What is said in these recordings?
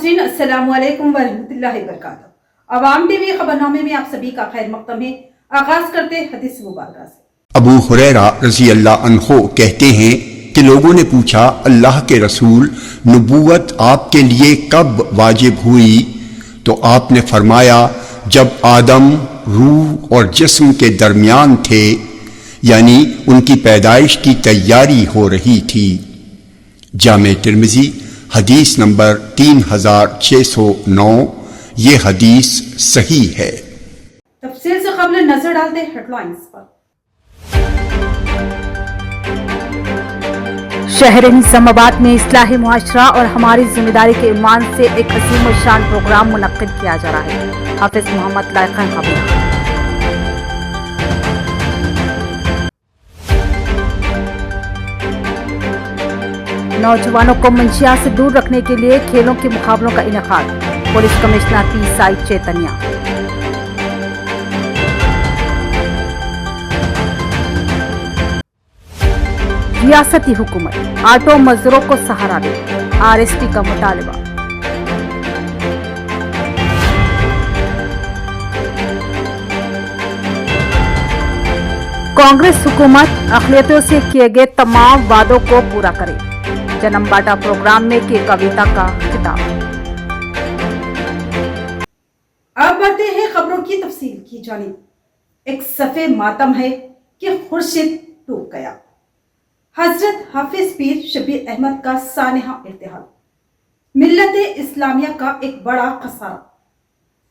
अस्सलाम वालेकुम वरहमतुल्लाहि वबरकातुहू। अवाम टीवी खबरनामे में आप सभी का खैर मक़दम है। आगाज करते हदीस मुबारक से। अबू हुरैरा रज़ी अल्लाह अन्हो कहते हैं कि लोगों ने पूछा, अल्लाह के रसूल, नबूवत आपके लिए कब वाजिब हुई? तो आपने फरमाया, जब आदम रूह और जिस्म के दरमियान थे, यानी उनकी पैदाइश की तैयारी हो रही थी। जामे तिर्मिज़ी हदीस नंबर 3609। ये हदीस सही है। तफसील से क़ब्ल नजर डालते हेडलाइंस पर। शहर निज़ामाबाद में इस्लाही मुआशरा और हमारी जिम्मेदारी के ईमान से एक अजीम और शान प्रोग्राम मुनक्किद किया जा रहा है। हाफिज मोहम्मद लायक़ खबीर। नौजवानों को मंशियात से दूर रखने के लिए खेलों के मुकाबलों का इनेकाद। Police commissioner P Sai Chaitanya. रियासती हुकूमत ऑटो मजदूरों को सहारा दे, आरएसपी का मुतालबा। कांग्रेस हुकूमत अक़लियतों से किए गए तमाम वादों को पूरा करे, जन्म बाटा प्रोग्राम में की कविता का खिताब। अब बढ़ते हैं खबरों की तफसील की जानिब। एक सफ़े मातम है कि खुर्शीद टूट गया। हजरत हाफिज पीर शबीर अहमद का सानेहा इर्तिहाल, मिल्लत इस्लामिया का एक बड़ा खसारा।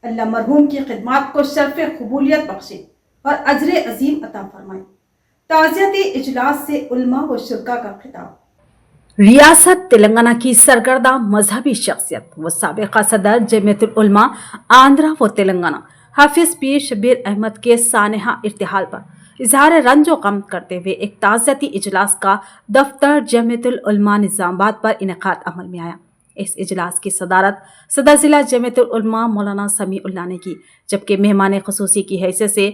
अल्लाह मरहूम की खिदमात को शर्फ कबूलियत बख्शे और अजर अजीम अता फरमाए। ताज़ियती इजलास से उलमा व शुरका का खिताब। रियासत तेलंगाना की सरगर्दा मजहबी शख्सियत व साबिक़ा सदर जमीयतुल उलमा आंध्रा व तेलंगाना हाफिज पीर शबीर अहमद के सानेहा इर्तिहाल पर इजहार रंज व गम करते हुए एक ताज़ियती इजलास का दफ्तर जमीयतुल उलमा निज़ामाबाद पर इनेकाद अमल में आया। इस इजलास की सदारत सदर ज़िला जमीयतुल उलमा मौलाना समीउल्लाह ने की, जबकि मेहमान ख़ुसूसी की हैसियत से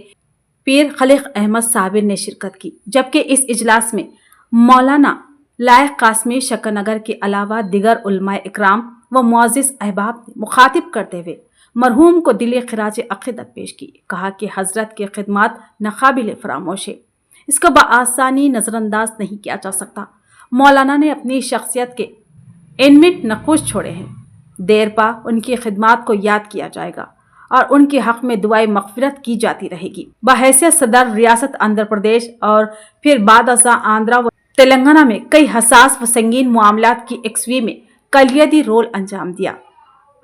पीर खलीक अहमद साबिर ने शिरकत की। जबकि इस इजलास में मौलाना लायक कासमी शकरनगर के अलावा दिगर उलमाए इकराम व मुअज़्ज़िज़ अहबाब ने मुखातिब करते हुए मरहूम को दिली खिराज अक़ीदत पेश की। कहा कि हजरत की खिदमत नाक़ाबिल फरामोश है, इसको बआसानी नज़रअंदाज नहीं किया जा सकता। मौलाना ने अपनी शख्सियत के इनमिट नक़ूश छोड़े हैं। देर पा उनकी खिदमत को याद किया जाएगा और उनके हक़ में दुआए मग़फ़िरत की जाती रहेगी। बहैसियत सदर रियासत आंध्र प्रदेश और फिर बाद अज़ा आंध्रा व तेलंगाना में कई हसास व संगीन मामलात की एकसवी में कलियदी रोल अंजाम दिया।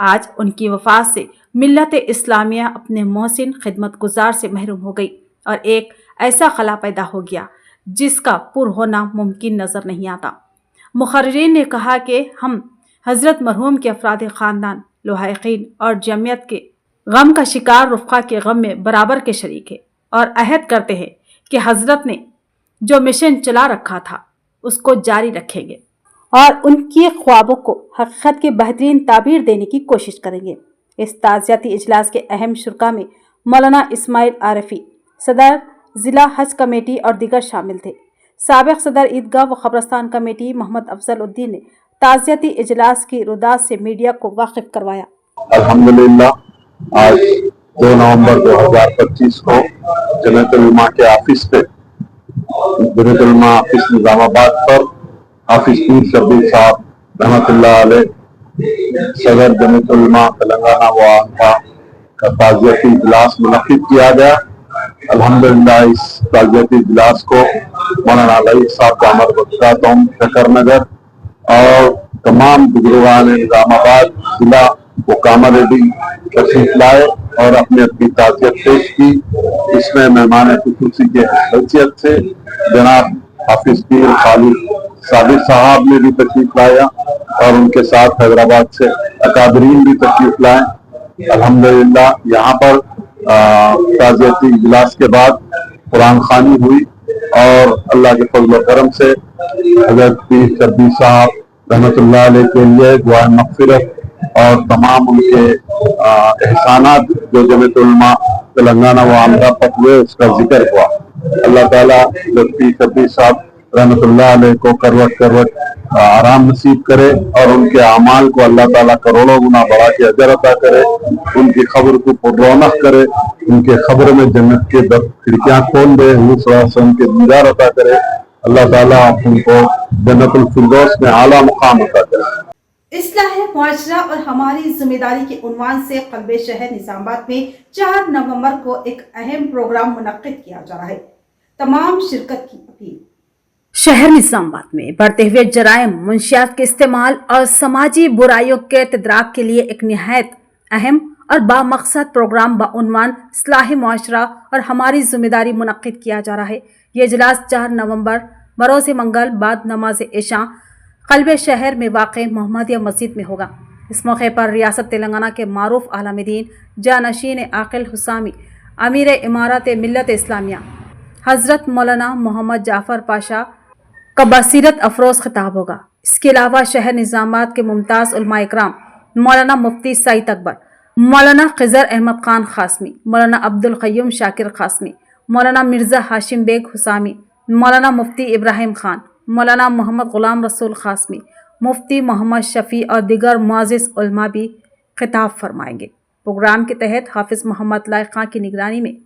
आज उनकी वफ़ात से मिल्लत इस्लामिया अपने मोहसिन खिदमत गुजार से महरूम हो गई और एक ऐसा खला पैदा हो गया जिसका पुर होना मुमकिन नज़र नहीं आता। मुखर्रिरीन ने कहा कि हम हज़रत मरहूम के अफराद ख़ानदान, लुहाइक़ीन और जमियत के गम का शिकार रुफ़क़ा के गम में बराबर के शरीक है और अहद करते हैं कि हज़रत ने जो मिशन चला रखा था उसको जारी रखेंगे और उनकी ख्वाबों को हकीकत के बेहतरीन ताबीर देने की कोशिश करेंगे। इस ताज़ियती इजलास के अहम शुरका में मौलाना इस्माइल आरफी, सदर ज़िला हज कमेटी और दीगर शामिल थे। साबिक़ सदर ईदगाह व क़ब्रस्तान कमेटी मोहम्मद अफजल उद्दीन ने ताज़ियती इजलास की रुदात से मीडिया को वाकिफ करवाया। अल्हम्दुलिल्लाह, आज 2 नवंबर 2025 को जमीयतुल उलमा के ऑफिस पे, जमीयतुल उलमा ऑफिस निज़ामाबाद पर हाफिज पीर शबीर साहब रहमतुल्लाह अलैह, सदर जमीयतुल उलमा तेलंगाना व आंध्रा का ताज़ियती इजलास मुनक्किद किया गया। अल्हम्दुलिल्लाह, इस ताज़ियती इजलास को मौलाना लायक साहब का अमर बख्शातुम शकरनगर और तमाम बुजुर्गान निज़ामाबाद जिला वो कामरेडी तशरीफ लाए और अपनी ताज़ियत पेश की। इसमें मेहमान ख़ुसूसी के हैसियत से जनाब हाफिज पीर खालिद साबिर साहब ने भी तशरीफ लाया और उनके साथ हैदराबाद से अकादरीन भी तशरीफ लाए। अल्हम्दुलिल्लाह, यहाँ पर ताज़ियती इजलास के बाद कुरान ख़वानी हुई और अल्लाह के फज़ल व करम से हज़रत पीर शबीर साहब रहमतुल्लाह अलैह के लिए दुआए मग़फ़िरत और तमाम उनके एहसानात जो जमीयतुल उलमा तेलंगाना व आंध्रा पर हुए उसका जिक्र हुआ। अल्लाह ताला पीर शबीर साहब रहमतुल्लाह अलैह को करवट करवट आराम नसीब करे और उनके अमाल को अल्लाह ताला करोड़ों गुना बढ़ा के अजर अता करे, उनकी खबर को पुररौनक करे, उनके खबर में जन्नत के खिड़कियां खोल दे, हुजूर सल्लल्लाहु अलैहि वसल्लम के दीदार अता करे, अल्लाह ताला उनको जन्नतुल फिरदौस में आला मुकाम अता करे। इस्लाह मुआशरा और हमारी जिम्मेदारी के उन्वान से कल्बे शहर निजामाबाद में 4 नवंबर को एक अहम प्रोग्राम मुनक्किद किया जा रहा है। तमाम शिरकत की अपील। शहर निजामाबाद में बढ़ते हुए जराइम, मुंशियात के इस्तेमाल और समाजी बुराइयों के तदराक के लिए एक निहायत अहम और बामकसद प्रोग्राम बउन्वान इस्लाह मुआशरा और हमारी जिम्मेदारी मुनक्किद किया जा रहा है। ये इजलास 4 नवंबर बरोज़ मंगल बाद नमाज इशा कल्बे शहर में वाक़ मोहम्मदिया मस्जिद में होगा। इस मौके पर रियासत तेलंगाना के मारूफ आलम दीन जानशीन आकिल हुसामी, अमीर इमारत मिल्लत इस्लामिया हज़रत मौलाना मोहम्मद जाफ़र पाशा का बसीरत अफरोज़ खिताब होगा। इसके अलावा शहर निजामाबाद के मुमताज़ उलमा इकराम मौलाना मुफ्ती सईद अकबर, मौलाना खिज़र अहमद खान खासमी, मौलाना अब्दुल क़य्यूम शाकिर खासमी, मौलाना मिर्ज़ा हाशिम बेग हुसामी, मौलाना मुफ्ती इब्राहिम खान, मौलाना मोहम्मद ग़ुलाम रसूल खासमी, मुफ्ती मोहम्मद शफ़ी और दिगर मुअज़्ज़िज़ उलमा भी खिताब फरमाएंगे। प्रोग्राम के तहत हाफिज़ मोहम्मद लाइक खां की निगरानी में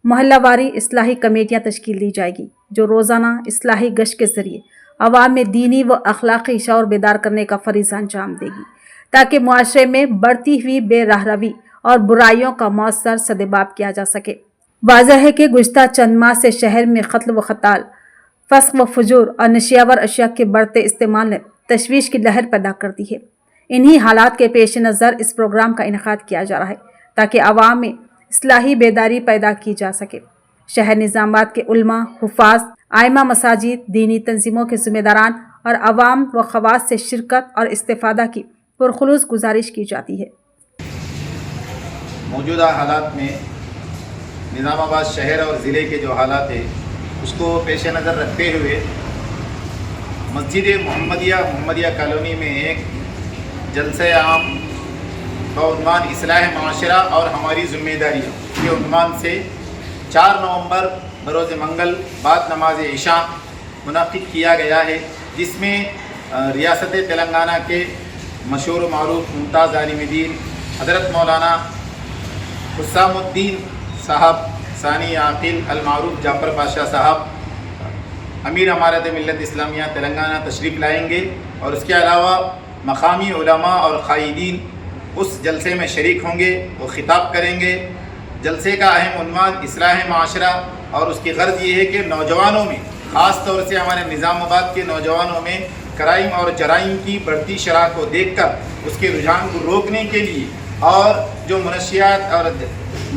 मोहल्लावारी इस्लाही कमेटियाँ तश्कील दी जाएगी, जो रोज़ाना इस्लाही गश्त के ज़रिए अवाम में दीनी व अखलाक़ी शऊर बेदार करने का फ़रीज़ा अंजाम देगी, ताकि मुआशरे में बढ़ती हुई बेराहरवी और बुराइयों का मौसर सदेबाब किया जा सके। वाज़ह है कि गुज़िश्ता चंद माह से शहर में क़त्ल व क़ताल, फ़स्क़ व फ़ुजूर और नशियावर अशिया के बढ़ते इस्तेमाल ने तशवीश की लहर पैदा कर दी है। इन्हीं हालात के पेश नज़र इस प्रोग्राम का इनेकाद किया जा रहा है, ताकि आवाम में इस्लाही बेदारी पैदा की जा सके। शहर निजामाबाद के उलमा, हुफ़ाज़, आइमा मसाजिद, दीनी तंजीमों के ज़िम्मेदारान और अवाम व ख़वास से शिरकत और इस्तिफ़ादा की पुरखुलूस गुजारिश की जाती है। मौजूदा हालात में निज़ामाबाद शहर और ज़िले के जो हालात है उसको पेश नज़र रखते हुए मस्जिद मोहम्मदिया कॉलोनी में एक जलसे आम बउन्वान इस्लाह मुआशरा और हमारी ज़िम्मेदारियों के उन्वान से 4 नवंबर बरोज़ मंगल बाद नमाज इशा मुनक़्क़िद किया गया है, जिसमें रियासत तेलंगाना के मशहूर मारूफ मुमताज़ आलिम दीन हज़रत मौलाना हुस्सामुद्दीन साहब सानी आकिल अल मारूफ जाफ़र पाशा साहब, अमीर इमारत मिल्लत इस्लामिया तेलंगाना तशरीफ़ लाएंगे और उसके अलावा मकामी उलमा और क़ाइदीन उस जलसे में शरीक होंगे, वो ख़िताब करेंगे। जलसे का अहम उन्वान इस्लाह मुआशरा और उसकी गर्ज ये है कि नौजवानों में, ख़ास तौर से हमारे निज़ामाबाद के नौजवानों में क्राइम और जराइम की बढ़ती शरह को देखकर उसके रुझान को रोकने के लिए और जो मनशियात और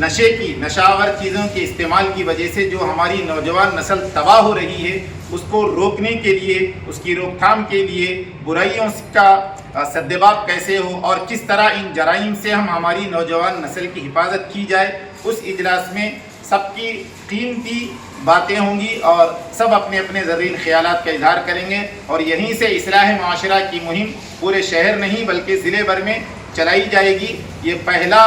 नशे की नशावर चीज़ों के इस्तेमाल की वजह से जो हमारी नौजवान नस्ल तबाह हो रही है, उसको रोकने के लिए, उसकी रोकथाम के लिए, बुराइयों का सद्देबाब कैसे हो और किस तरह इन जराइम से हम हमारी नौजवान नस्ल की हिफाजत की जाए, उस इजलास में सबकी कीमती बातें होंगी और सब अपने अपने ज़रीन ख्यालात का इजहार करेंगे और यहीं से इस्लाह मुआशरा की मुहिम पूरे शहर नहीं बल्कि ज़िले भर में चलाई जाएगी। ये पहला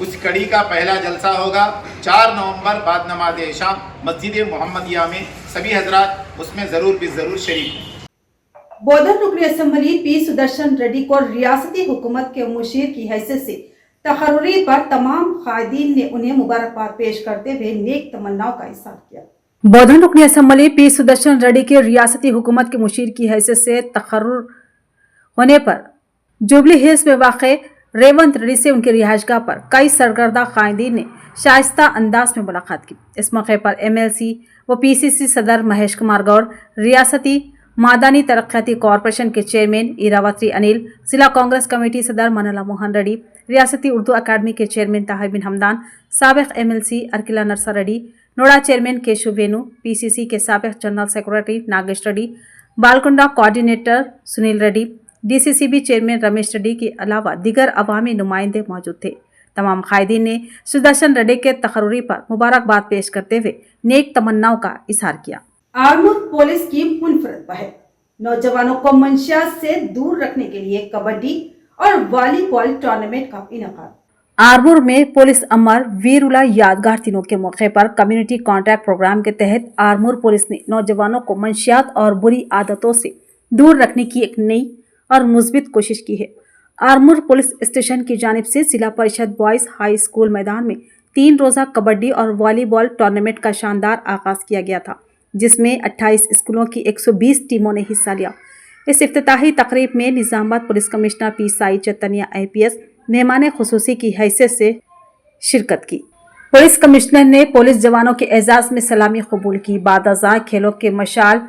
उस कड़ी का पहला जलसा होगा 4 नवंबर बाद नमाज इशा मस्जिद मोहम्मदिया में। सभी हजरात उसमें ज़रूर भी ज़रूर शरीक हों। बोधन रुकन असम्बली पी सुदर्शन रेड्डी को रियासती हुकूमत के मुशीर की हैसियत से तकर्री पर तमाम कायदीन ने उन्हें मुबारकबाद पेश करते हुए नेक तमन्नाओं का इज़हार किया। बोधन रुकन असम्बली पी सुदर्शन रेड्डी के रियासती हुकूमत के मुशीर की हैसियत से तकर्रुर होने पर जुबली हिल्स में वाक़ रेवंत रेड्डी से उनकी रिहाइशगाह पर कई सरगर्दा कायदीन ने शाइस्ता अंदाज में मुलाकात की। इस मौके पर MLC व PCC सदर महेश कुमार गौड़, रियासती मादानी तरक्याती कॉरपोरेशन के चेयरमैन इरावती अनिल, जिला कांग्रेस कमेटी सदर मनला मोहन रेड्डी, रियासती उर्दू अकादमी के चेयरमैन ताहिर बिन हमदान, साबिक MLC Arkila Narsa Reddy, NUDA chairman Keshav Venu, PCC के साबिक general secretary Nagesh Reddy, Balkonda coordinator Sunil Reddy, DCCB chairman Ramesh Reddy के अलावा दीगर अवामी नुमाइंदे मौजूद थे। तमाम कायदीन ने सुदर्शन रेड्डी के तकर्री पर मुबारकबाद पेश करते हुए नेक तमन्नाओं का इज़हार किया। आर्मूर पुलिस की मुनफरद पहल, नौजवानों को मंशियात से दूर रखने के लिए कबड्डी और वॉलीबॉल टूर्नामेंट का इनेकाद। आरमूर में पुलिस अमर वीरुला यादगार दिनों के मौके पर कम्युनिटी कॉन्ट्रैक्ट प्रोग्राम के तहत आरमूर पुलिस ने नौजवानों को मंशियात और बुरी आदतों से दूर रखने की एक नई और मुस्बित कोशिश की है। आरमूर पुलिस स्टेशन की जानिब से जिला परिषद बॉयज हाई स्कूल मैदान में 3 रोजा कबड्डी और वॉलीबॉल टूर्नामेंट का शानदार आगाज किया गया था, जिसमें 28 स्कूलों की 120 टीमों ने हिस्सा लिया। इस इफ्तिताही तकरीब में Nizamabad police commissioner P Sai Chaitanya IPS मेहमान खुसूसी की हैसियत से शिरकत की। पुलिस कमिश्नर ने पुलिस जवानों के एजाज में सलामी कबूल की। बाद अज़ां खेलों के मशाल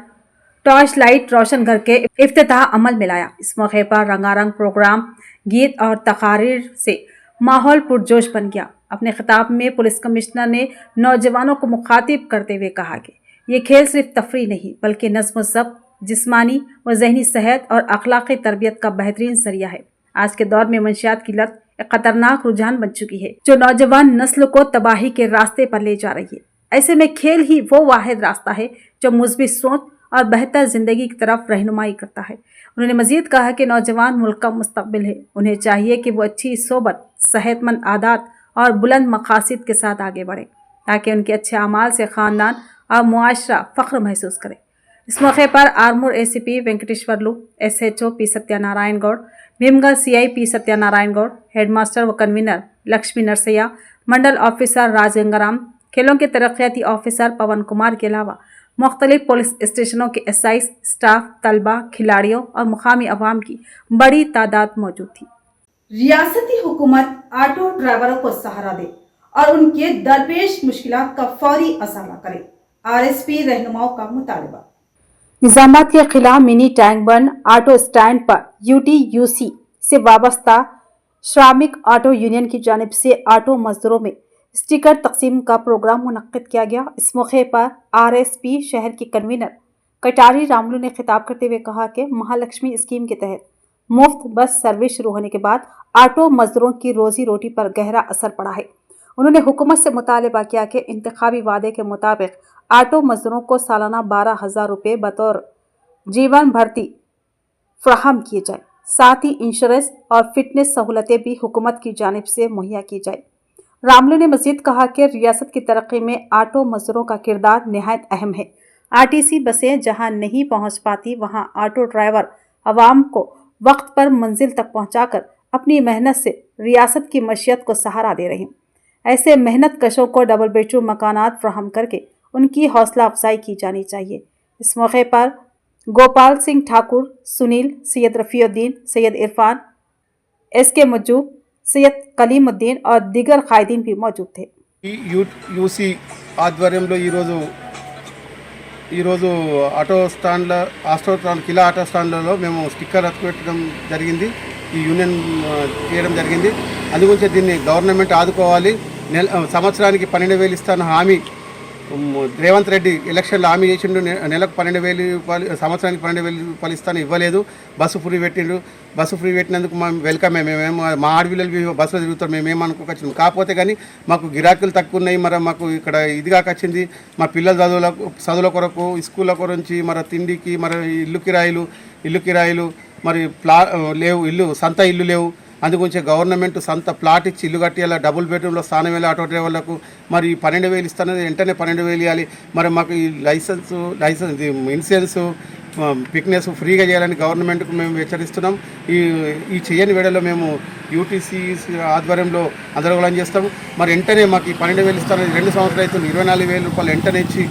टॉर्च लाइट रोशन करके इफ्तिताह अमल में लाया। इस मौके पर रंगारंग प्रोग्राम, गीत और तकारीर से माहौल पुरजोश बन गया। अपने खिताब में पुलिस कमिश्नर ने नौजवानों को मुखातिब करते हुए कहा कि ये खेल सिर्फ तफरी नहीं बल्कि नज़्म व ज़ब्त, जिस्मानी व ज़हनी सेहत और अखलाकी तरबियत का बेहतरीन जरिया है। आज के दौर में मंशियात की लत एक खतरनाक रुझान बन चुकी है जो नौजवान नस्ल को तबाही के रास्ते पर ले जा रही है। ऐसे में खेल ही वो वाहिद रास्ता है जो मुस्बित सोच और बेहतर जिंदगी की तरफ रहनुमाई करता है। उन्होंने मजीद कहा कि नौजवान मुल्क का मुस्तकबिल है। उन्हें चाहिए कि वो अच्छी सोबत, सेहतमंद आदत और बुलंद मकासद के साथ आगे बढ़े ताकि उनके अच्छे अमाल से ख़ानदान और मुआशरा फ़ख्र महसूस करे। इस मौके पर Armoor ACP Venkateshwarlu, SHO P Satyanarayana Goud, Bheemgarh CI P Satyanarayana Goud, headmaster व कन्वीनर लक्ष्मी नरसैया, मंडल ऑफिसर राज गंगाराम, खेलों के तरक्याती ऑफिसर पवन कुमार के अलावा मुख्तलिफ पुलिस स्टेशनों के SIs, स्टाफ, तलबा, खिलाड़ियों और मुकामी अवाम की बड़ी तादाद मौजूद थी। रियासती हुकूमत ऑटो ड्राइवरों को सहारा दे और उनके दरपेश मुश्किलात का फौरी असाला करे। RSP रहनुमाओं का मुतालबा। निजामाबाद के खिलाफ मिनी टैंक बंद ऑटो स्टैंड पर UTUC से वाबस्ता श्रमिक ऑटो यूनियन की जानिब से ऑटो मजदूरों में स्टिकर तकसीम का प्रोग्राम मुनक्किद किया गया। इस मौके पर RSP शहर की कन्वीनर कटारी रामलू ने खिताब करते हुए कहा कि महालक्ष्मी स्कीम के तहत मुफ्त बस सर्विस शुरू होने के बाद ऑटो मजदूरों की रोजी रोटी पर गहरा असर पड़ा है। उन्होंने हुकूमत से मुतालबा किया कि इंतखाबी वादे के मुताबिक ऑटो मजदूरों को सालाना 12,000 रुपये बतौर जीवन भर्ती फराहम किए जाए। साथ ही इंश्योरेंस और फिटनेस सहूलतें भी हुकूमत की जानिब से मुहैया की जाए। रामलू ने मजीद कहा कि रियासत की तरक्की में ऑटो मजदूरों का किरदार निहायत अहम है। RTC बसें जहां नहीं पहुंच पाती वहां ऑटो ड्राइवर अवाम को वक्त पर मंजिल तक पहुंचाकर अपनी मेहनत से रियासत की मईशत को सहारा दे रहे हैं। ऐसे मेहनत कशों को डबल बेडरूम मकानात फ्राहम करके उनकी हौसला अफजाई की जानी चाहिए। इस मौके पर गोपाल सिंह ठाकुर, सुनील, सैयद रफ़ीउद्दीन, सैयद इरफान, SK मज्जूब, सैयद कलीमुद्दीन और दीगर कायदीन भी मौजूद थे। యూసీ ఆధ్వర్యంలో ఈరోజు ఆటో స్టాండ్ల కిలా ఆటో స్టాండ్లలో మేము స్టిక్కర్ అతుపెట్టడం జరిగింది. ఈ యూనియన్ చేయడం జరిగింది. అందుగురించి దీన్ని గవర్నమెంట్ ఆదుకోవాలి. సంవత్సరానికి 12,000 ఇస్తాను హామీ రేవంత్ రెడ్డి ఎలక్షన్లో హామీ చేసిండు. నెలకు 12,000 రూపాయలు, సంవత్సరానికి 12,000 రూపాయలు ఇస్తాను, ఇవ్వలేదు. బస్సు ఫ్రీ పెట్టిండు. బస్సు ఫ్రీ పెట్టినందుకు మేము వెల్కమే. మేమేమో మా ఆడపిల్లలు బస్సులో తిరుగుతారు, మేమేమనుకోకొచ్చింది. కాకపోతే కానీ మాకు గిరాకీలు తక్కువ ఉన్నాయి. మరి మాకు ఇక్కడ ఇదిగా వచ్చింది మా పిల్లల చదువుల కొరకు, స్కూళ్ళ గురించి, మరి తిండికి, మరి ఇల్లు కిరాయిలు మరి లేవు, సొంత ఇల్లు లేవు. అందుగురించి గవర్నమెంట్ సొంత ప్లాట్ ఇచ్చి ఇల్లు కట్టేయాలి. డబుల్ బెడ్రూమ్లో స్థానం వెళ్ళి ఆటో డ్రైవర్లకు మరి 12,000 ఇస్తానని వెంటనే 12,000 ఇవ్వాలి. మరి మాకు ఈ లైసెన్స్ ఇన్సూరెన్స్ ఫిట్నెస్ ఫ్రీగా చేయాలని గవర్నమెంట్కు మేము హెచ్చరిస్తున్నాం. ఈ చేయని వేళలో మేము UTC ఆధ్వర్యంలో ఆందోళన చేస్తాము. మరి వెంటనే మాకు ఈ 12,000 ఇస్తానని 2 సంవత్సరాలు అవుతుంది. 24,000 రూపాయలు వెంటనే ఇచ్చి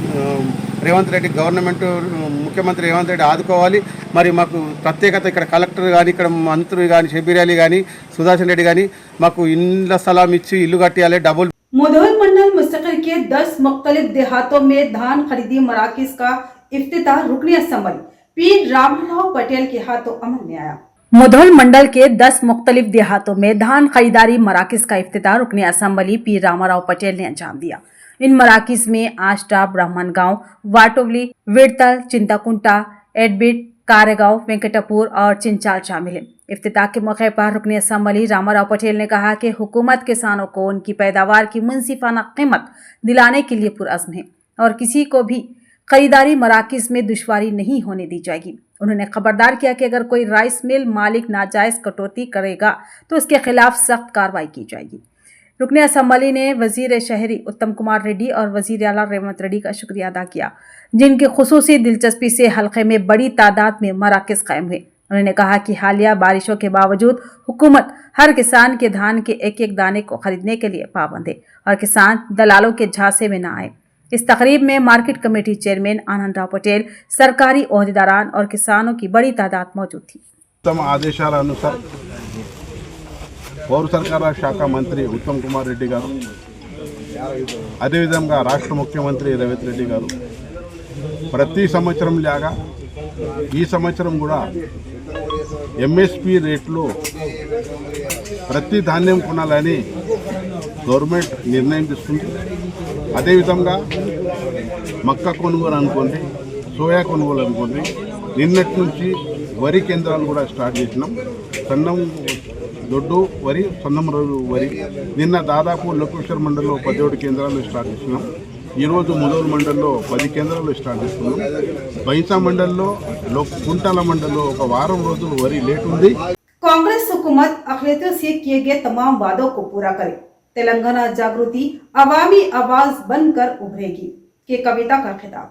రేవంత్ రెడ్డి గవర్నమెంట్ ముఖ్యమంత్రి రేవంత్ రెడ్డి ఆదుకోవాలి. మరి మాకు ప్రత్యేకత ఇక్కడ కలెక్టర్ కానీ, ఇక్కడ మంత్రి కానీ, షబీర్ అలీ కానీ, సుదర్శన్ రెడ్డి కానీ మాకు ఇండ్ల స్థలం ఇచ్చి ఇల్లు కట్టియాలి. డబుల్ मुधोल मंडल मुस्तकिल के 10 मुख्तलिफ देहातों में धान खरीदी मराकिज का इफ्तिताह रुकनी असम्बली P रामराव पटेल के हाथों अमल में आया। मुधोल मंडल के 10 मुख्तलिफ देहातों में धान खरीदारी मराकिज का इफ्तिताह रुकनी असम्बली P रामराव पटेल ने अंजाम दिया। इन मराकिज में आष्टा, ब्राह्मण गांव, वाटोवली, विड़तल, चिंताकुंटा, एडबिट, कारेगांव, वेंकटपुर और चिंचाल शामिल है। इफ्तिताह के मौके पर रुकनी असम्बली रामाराव पटेल ने कहा कि हुकूमत किसानों को उनकी पैदावार की मुनसिफाना कीमत दिलाने के लिए पुरअज़्म है और किसी को भी खरीदारी मराकिज में दुश्वारी नहीं होने दी जाएगी। उन्होंने खबरदार किया कि अगर कोई राइस मिल मालिक नाजायज कटौती करेगा तो उसके खिलाफ सख्त कार्रवाई की जाएगी। रुकन असम्बली ने वजीर शहरी उत्तम कुमार रेड्डी और वजीर आला रेवंत रेड्डी का शुक्रिया अदा किया, जिनकी खुसूसी दिलचस्पी से हल्के में बड़ी तादाद में मराकज़ कायम हुए। उन्होंने कहा कि हालिया बारिशों के बावजूद हुकूमत हर किसान के धान के एक एक दाने को खरीदने के लिए पाबंद है और किसान दलालों के झांसे में न आए। इस तकरीब में मार्केट कमेटी चेयरमैन आनंद राव पटेल, सरकारी ओहदेदारान और किसानों की बड़ी तादाद मौजूद थी। తమ ఆదేశాలనుసారం పౌర సరఫరాల శాఖ మంత్రి ఉత్తమ్ కుమార్ రెడ్డి గారు, అదేవిధంగా రాష్ట్ర ముఖ్యమంత్రి రేవంత్ రెడ్డి గారు ప్రతి సంవత్సరం లాగా ఈ సంవత్సరం కూడా ఎంఎస్పి రేట్లో ప్రతి ధాన్యం కొనాలని గవర్నమెంట్ నిర్ణయం తీసుకుంది. అదేవిధంగా మక్క కొనుగోలు అనుకోండి, సోయా కొనుగోలు అనుకోండి, నిన్నటి నుంచి వరి కేంద్రాలు కూడా స్టార్ట్ చేసినాం. సన్నం దొడ్డు వరి, సన్నం రోజు వరి నిన్న దాదాపు లోకేశ్వర్ మండలంలో 17 కేంద్రాలు స్టార్ట్ చేసినాం. ఈరోజు ముదోల్ మండలంలో 10 కేంద్రాలు స్టార్ట్ చేస్తున్నాం. బైంసా మండలంలో, కుంటాల మండలంలో ఒక వారం రోజులు వరి లేట్ ఉంది. कांग्रेस हुकूमत अक़लियतों से किए गए तमाम वादों को पूरा करे, तेलंगाना जागृति अवामी आवाज बनकर उभरेगी के कविता का खिताब।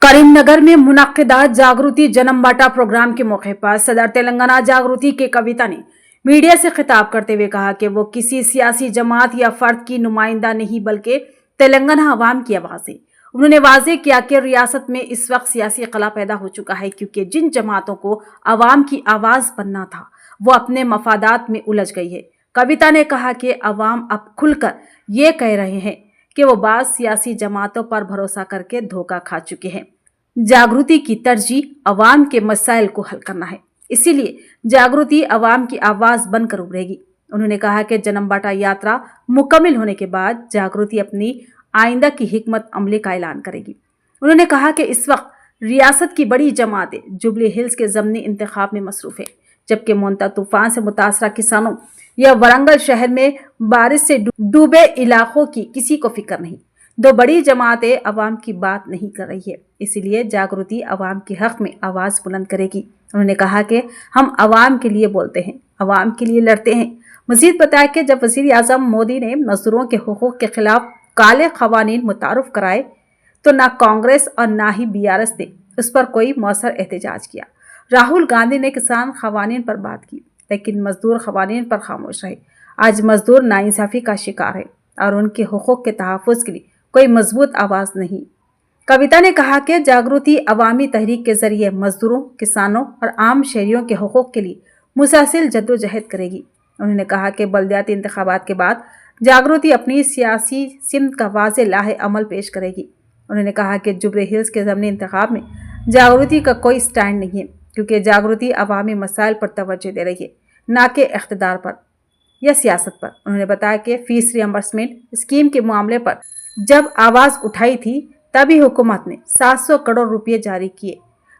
करीमनगर में मुनक्किदा जागृति जन्म बाटा प्रोग्राम के मौके पर सदर तेलंगाना जागृति के कविता ने मीडिया से खिताब करते हुए कहा कि वो किसी सियासी जमात या फर्द की नुमाइंदा नहीं बल्कि तेलंगाना अवाम की आवाज़ है। उन्होंने वाज़ेह किया कि रियासत में इस वक्त सियासी खला पैदा हो चुका है, क्योंकि जिन जमातों को अवाम की आवाज़ बनना था वो अपने मफादात में उलझ गई है। कविता ने कहा कि अवाम अब खुलकर ये कह रहे हैं कि वो बाज़ सियासी जमातों पर भरोसा करके धोखा खा चुके हैं। जागृति की तरजीह अवाम के मसाइल को हल करना है, इसीलिए जागृति अवाम की आवाज़ बनकर उभरेगी। उन्होंने कहा कि जन्म बाटा यात्रा मुकम्मल होने के बाद जागृति अपनी आइंदा की हिकमत अमली का ऐलान करेगी। उन्होंने कहा कि इस वक्त रियासत की बड़ी जमातें जुबली हिल्स के ज़मनी इंतखाब में मसरूफ़ है, जबकि मोंता तूफान से मुतासरा किसानों या वरंगल शहर में बारिश से डूबे इलाकों की किसी को फिक्र नहीं। दो बड़ी जमातें अवाम की बात नहीं कर रही है, इसीलिए जागृति अवाम के हक में आवाज़ बुलंद करेगी। उन्होंने कहा कि हम अवाम के लिए बोलते हैं, अवाम के लिए लड़ते हैं। मजीद बताया कि जब वज़ीर आज़म मोदी ने मजदूरों के हुकूक के खिलाफ काले क़वानीन मुतारुफ कराए तो ना कांग्रेस और ना ही BRS ने उस पर कोई मौसर एहतजाज किया। राहुल गांधी ने किसान क़वानीन पर बात की, लेकिन मजदूर क़वानीन पर खामोश रहे। आज मजदूर नाइंसाफ़ी का शिकार है और उनके हुकूक के तहफ़्फ़ुज़ के लिए कोई मजबूत आवाज़ नहीं। कविता ने कहा कि जागृति अवामी तहरीक के ज़रिए मजदूरों, किसानों और आम शहरियों के हुकूक के लिए मुसलसल जद्दोजहद करेगी। उन्होंने कहा कि बल्दियाती इंतखाबात के बाद जागृति अपनी सियासी सिमत का वाज़ेह लाहे अमल पेश करेगी। उन्होंने कहा कि जुबली हिल्स के ज़मनी इंतखाब में जागृति का कोई स्टैंड नहीं है, क्योंकि जागृति अवामी मसाइल पर तवज्जो दे रही है, ना कि इख्तिदार पर या सियासत पर। उन्होंने बताया कि फीस रियम्बर्समेंट स्कीम के मामले पर जब आवाज़ उठाई थी तभी हुकूमत ने 700 करोड़ रुपये जारी किए,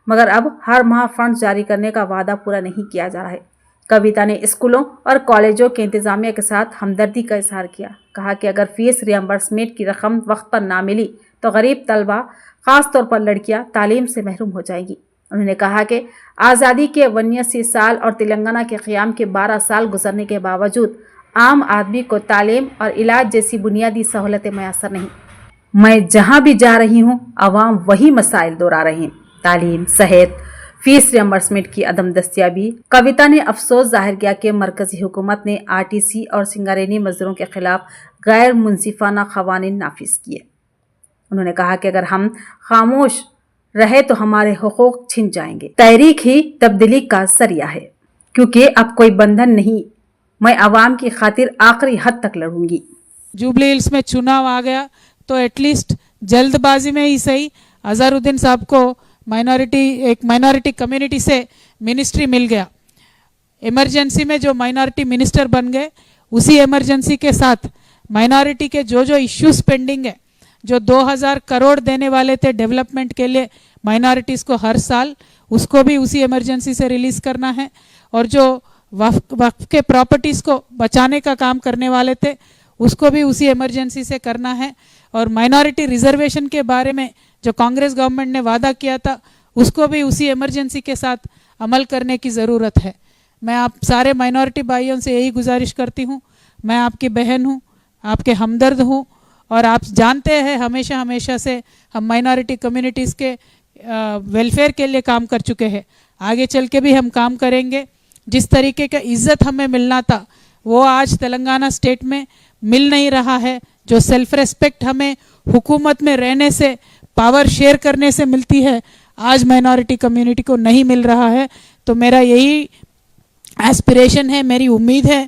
मगर अब हर माह फंड जारी करने का वादा पूरा नहीं किया जा रहा है। कविता ने स्कूलों और कॉलेजों के इंतजामिया के साथ हमदर्दी का इजहार किया। कहा कि अगर फीस रियम्बर्समेंट की रकम वक्त पर ना मिली तो गरीब तलबा, ख़ास तौर पर लड़कियां, तालीम से महरूम हो जाएंगी। उन्होंने कहा कि आज़ादी के 89 साल और तेलंगाना के क़याम के 12 साल गुजरने के बावजूद आम आदमी को तालीम और इलाज जैसी बुनियादी सहूलतें मैसर नहीं। मैं जहां भी जा रही हूं, अवाम वही मसाइल दोहरा रहे हैं, तालीम, सेहत, फीस रियम्बर्समेंट की अदम दस्तियाबी। कविता ने अफसोस जाहिर किया कि मरकजी हुकूमत ने RTC और सिंगारेनी मजदूरों के खिलाफ गैर मुनसिफाना क़वानीन नाफिज किए। उन्होंने कहा कि अगर हम खामोश रहे तो हमारे हुकूक छिन जाएंगे। तहरीक ही तब्दीली का जरिया है, क्योंकि अब कोई बंधन नहीं। मैं आवाम की खातिर आखिरी हद तक लड़ूंगी। जुबली हिल्स में चुनाव आ गया तो एटलीस्ट जल्दबाजी में ही सही अजहरुद्दीन साहब को एक माइनॉरिटी कम्युनिटी से मिनिस्ट्री मिल गया। इमरजेंसी में जो माइनॉरिटी मिनिस्टर बन गए, उसी इमरजेंसी के साथ माइनॉरिटी के जो इश्यूज पेंडिंग है, जो 2000 करोड़ देने वाले थे डेवलपमेंट के लिए माइनॉरिटीज़ को हर साल, उसको भी उसी इमरजेंसी से रिलीज़ करना है। और जो वक्फ के प्रॉपर्टीज़ को बचाने का काम करने वाले थे, उसको भी उसी इमरजेंसी से करना है। और माइनॉरिटी रिजर्वेशन के बारे में जो कांग्रेस गवर्नमेंट ने वादा किया था, उसको भी उसी इमरजेंसी के साथ अमल करने की ज़रूरत है। मैं आप सारे माइनॉरिटी भाइयों से यही गुजारिश करती हूँ, मैं आपकी बहन हूँ, आपके हमदर्द हूँ और आप जानते हैं हमेशा से हम माइनॉरिटी कम्युनिटीज़ के वेलफेयर के लिए काम कर चुके हैं, आगे चल के भी हम काम करेंगे। जिस तरीके का इज़्ज़त हमें मिलना था वो आज तेलंगाना स्टेट में मिल नहीं रहा है। जो सेल्फ रेस्पेक्ट हमें हुकूमत में रहने से, पावर शेयर करने से मिलती है, आज माइनॉरिटी कम्युनिटी को नहीं मिल रहा है। तो मेरा यही एस्पिरेशन है, मेरी उम्मीद है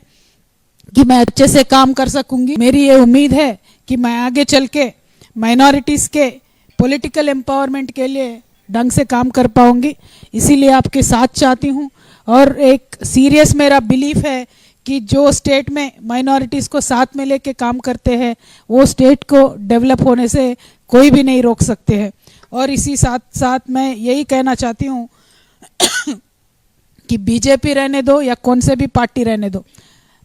कि मैं अच्छे से काम कर सकूंगी। मेरी ये उम्मीद है कि मैं आगे चल के माइनॉरिटीज़ के पॉलिटिकल एम्पावरमेंट के लिए ढंग से काम कर पाऊंगी, इसीलिए आपके साथ चाहती हूँ। और एक सीरियस मेरा बिलीफ है कि जो स्टेट में माइनॉरिटीज़ को साथ में लेके काम करते हैं वो स्टेट को डेवलप होने से कोई भी नहीं रोक सकते हैं। और इसी साथ साथ मैं यही कहना चाहती हूँ कि बीजेपी रहने दो या कौन से भी पार्टी रहने दो,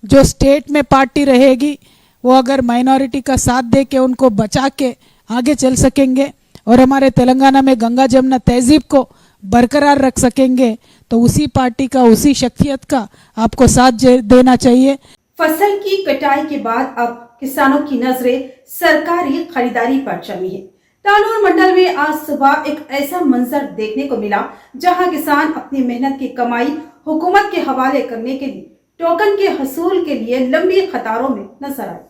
जो स्टेट में पार्टी रहेगी वो अगर माइनॉरिटी का साथ दे के उनको बचा के आगे चल सकेंगे और हमारे तेलंगाना में गंगा जमुना तहजीब को बरकरार रख सकेंगे, तो उसी पार्टी का, उसी शख्सियत का आपको साथ देना चाहिए। फसल की कटाई के बाद अब किसानों की नजरें सरकारी खरीदारी पर जमी है। तानूर मंडल में आज सुबह एक ऐसा मंजर देखने को मिला जहां किसान अपनी मेहनत की कमाई हुकूमत के हवाले करने के लिए टोकन के हसूल के लिए लंबी कतारों में नजर आए।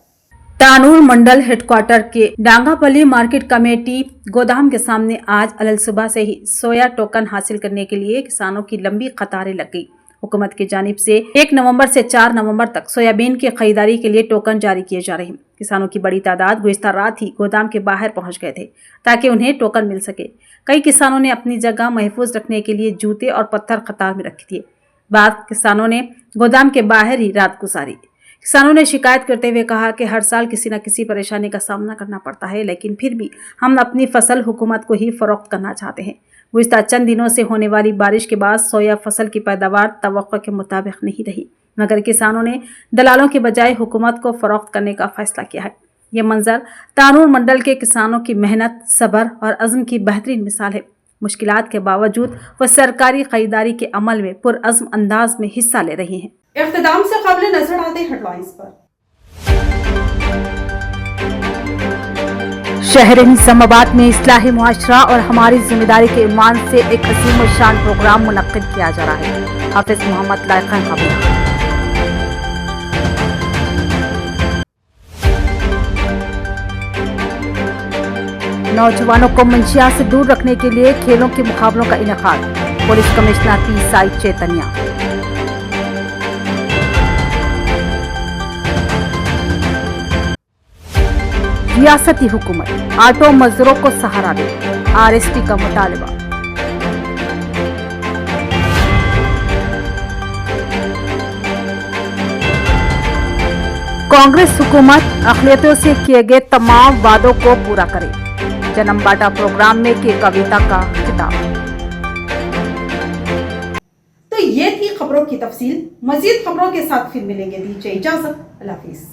तानूर मंडल हेडक्वार्टर के डांगापल्ली मार्केट कमेटी गोदाम के सामने आज अलल सुबह से ही सोया टोकन हासिल करने के लिए किसानों की लंबी कतारें लग गई। हुकूमत की जानिब से 1 नवंबर से 4 नवंबर तक सोयाबीन की खरीदारी के लिए टोकन जारी किए जा रहे हैं। किसानों की बड़ी तादाद गुज़िश्ता रात ही गोदाम के बाहर पहुंच गए थे ताकि उन्हें टोकन मिल सके। कई किसानों ने अपनी जगह महफूज रखने के लिए जूते और पत्थर कतार में रख दिए। बाद किसानों ने गोदाम के बाहर ही रात गुजारी। किसानों ने शिकायत करते हुए कहा कि हर साल किसी न किसी परेशानी का सामना करना पड़ता है, लेकिन फिर भी हम अपनी फसल हुकूमत को ही फरोख्त करना चाहते हैं। गुज़िश्ता चंद दिनों से होने वाली बारिश के बाद सोया फसल की पैदावार तवक्को के मुताबिक नहीं रही, मगर किसानों ने दलालों के बजाय हुकूमत को फरोख्त करने का फैसला किया है। ये मंजर तानूर मंडल के किसानों की मेहनत, सब्र और अज़्म की बेहतरीन मिसाल है। मुश्किलात के बावजूद वो सरकारी खरीदारी के अमल में पुरअज़्म अंदाज में हिस्सा ले रही हैं। इख्तिताम से क़ब्ल नजर डालते हैं हेडलाइंस पर। शहर निज़ामाबाद में इस्लाही मुआशरा और हमारी जिम्मेदारी के ईमान से एक अजीम शान प्रोग्राम मुनक्किद किया जा रहा है। हाफिज मोहम्मद लायक़ान क़बीला। नौजवानों को मंशियात से दूर रखने के लिए खेलों के मुकाबलों का इनेकाद। Police commissioner P Sai Chaitanya. रियासती हुकूमत ऑटो मजदूरों को सहारा दे, आरएसपी का मुतालबा। कांग्रेस हुकूमत अक़लियतों से किए गए तमाम वादों को पूरा करे, जन्म बाटा प्रोग्राम में की कविता का खिताब। तो ये थी खबरों की तफसील। मजीद खबरों के साथ फिर मिलेंगे। दीजिए इजाजत। अल्लाह हाफिज।